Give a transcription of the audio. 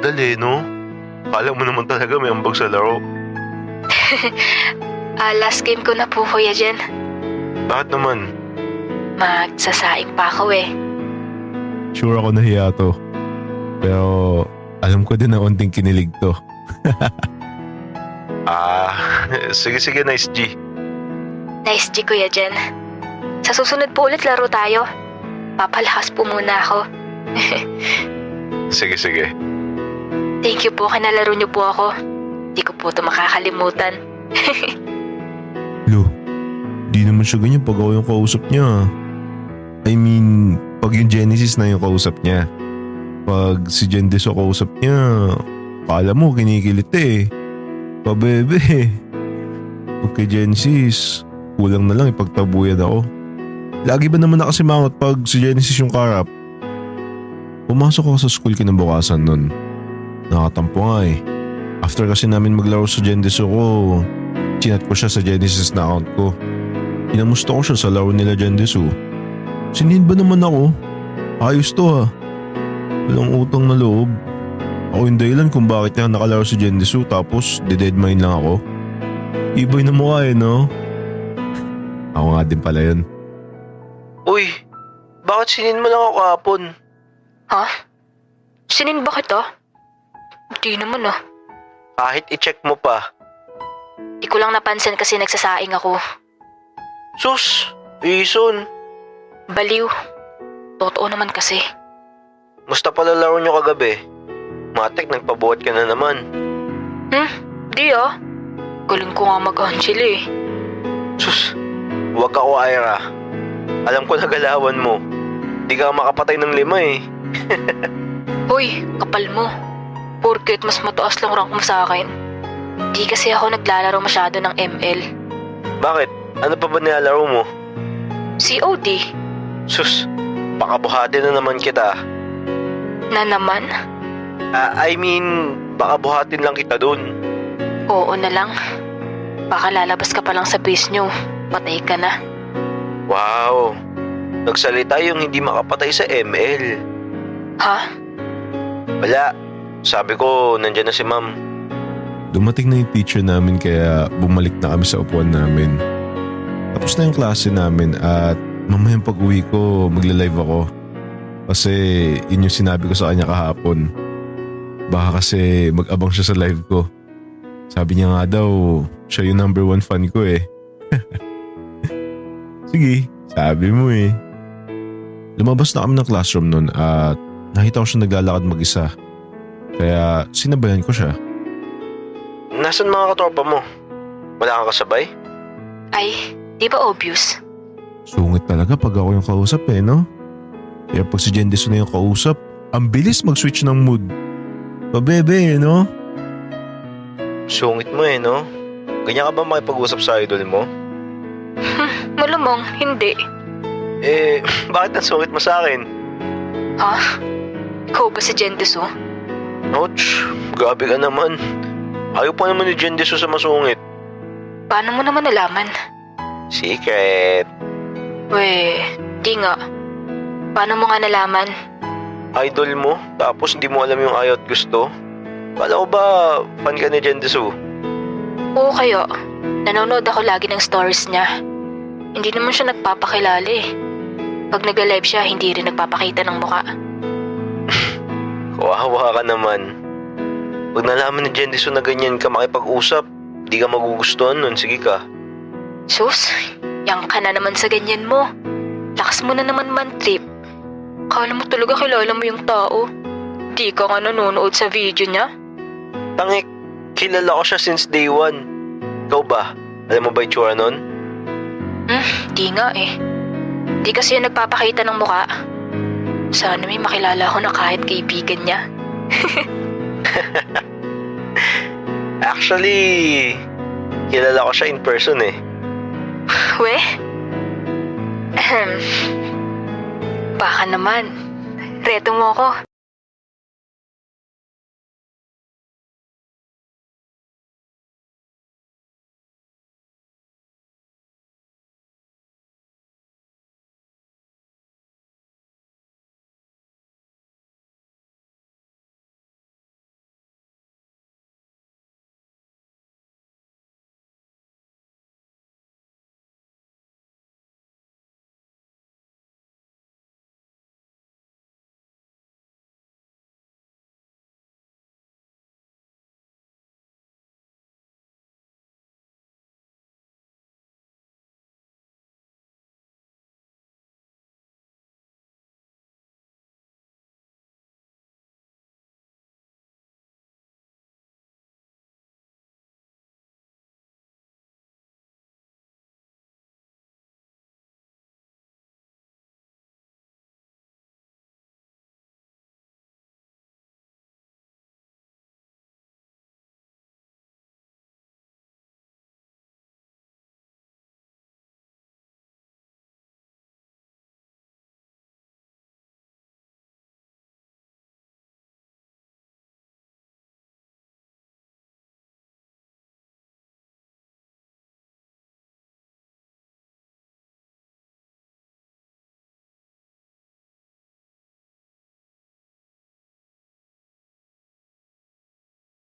nagmamadali, no? Kala mo naman talaga may ambag sa laro. Last game ko na po, Kuya Jen. Bakit naman? Magsasaing pa ako eh. Sure ako nahiya to. Pero alam ko din na unting kinilig to. Sige, nice G. Nice G, Kuya Jen. Sa susunod po ulit laro tayo. Papalakas po muna ako. Sige. Thank you po, kinalaro niyo po ako. Di ko po ito makakalimutan. Lo, di naman siya ganyan pag ako yung kausap niya. I mean, pag yung Genesis na yung kausap niya. Pag si Gendeso kausap niya, kala mo kinikilit eh. Pabebe. Pag kay Genesis, kulang na lang ipagtabuyan ako. Lagi ba naman nakasimangot pag si Genesis yung karap? Pumasok ako sa school kinabukasan nun. Nakatampo nga eh. After kasi namin maglaro sa Gendeso ko, chinat ko siya sa Genesis na account ko. Inamusta ko siya sa laro nila Gendeso. Sinin ba naman ako? Ayos to ha. Walang utang na loob. Ako yung dahilan kung bakit niya nakalaro si Gendesu tapos deadmine lang ako. Iboy na mukha eh, no? Ako nga din pala yun. Uy, bakit sinin mo lang ako kahapon? Ha? Sinin ba kita? Di naman ah. Kahit i-check mo pa. Di ko lang napansin kasi nagsasaing ako. Sus, Jason. Baliw. Totoo naman kasi. Musta pala laro nyo kagabi? Matek, nagpabuhat ka na naman. Di ah. Galing ko nga mag-Angela eh. Sus, huwag ako Ira. Alam ko na galawan mo. Di ka makapatay ng 5 eh. Hoy, kapal mo. Porket mas mataas lang rank mo sa akin. Di kasi ako naglalaro masyado ng ML. Bakit? Ano pa ba nilalaro mo? COD. Sus, baka buhatin na naman kita. Na naman? Baka buhatin lang kita dun. Oo na lang. Baka lalabas ka pa lang sa base nyo. Patay ka na. Wow, nagsalita yung hindi makapatay sa ML. Ha? Wala, sabi ko nandyan na si ma'am. Dumating na yung teacher namin kaya bumalik na kami sa upuan namin. Tapos na yung klase namin at mamayang pag-uwi ko magla-live ako. Kasi yun yung sinabi ko sa kanya kahapon. Baka kasi mag-abang siya sa live ko. Sabi niya nga daw, siya yung number 1 fan ko eh. Sige, sabi mo eh. Lumabas na kami ng classroom nun at nakita ko siya naglalakad mag-isa. Kaya sinabayan ko siya. Nasaan mga katropa mo? Wala kang kasabay? Ay, di ba obvious? Sungit talaga pag ako yung kausap eh, no? Kaya pag si Gendeso na yung kausap, ang bilis mag-switch ng mood. Pabebe eh, no? Sungit mo eh, no? Ganyan ka ba makipag-usap sa idol mo? Malamang, hindi. Bakit ang sungit mo sa akin? Ha? Ikaw ba si Gendeso? Ouch, grabe ka naman. Ayaw pa naman ni Gendeso sa masungit. Paano mo naman nalaman? Secret. Weh, di nga. Paano mo nga nalaman? Idol mo, tapos hindi mo alam yung ayaw at gusto? Kala ko ba fan ka ni Gendeso? Oo kaya. Nanonood ako lagi ng stories niya. Hindi naman siya nagpapakilala eh. Pag nagla-live siya, hindi rin nagpapakita ng muka. Kawawa ka naman. Pag nalaman ni Gendeso na ganyan ka makipag-usap, di ka magugustuhan nun, sige ka. Sus, yang ka na naman sa ganyan mo. Lakas mo na naman man-trip. Kala mo talaga kilala mo yung tao. Di ka nga nanonood sa video niya. Tangik, kilala ko siya since day 1. Ikaw ba? Alam mo ba itsura nun? Di nga eh. Di kasi yan nagpapakita ng muka. Sana may makilala ko na kahit kaibigan niya. Actually, kilala ko siya in person eh. Weh? Baka naman. Reto mo ako.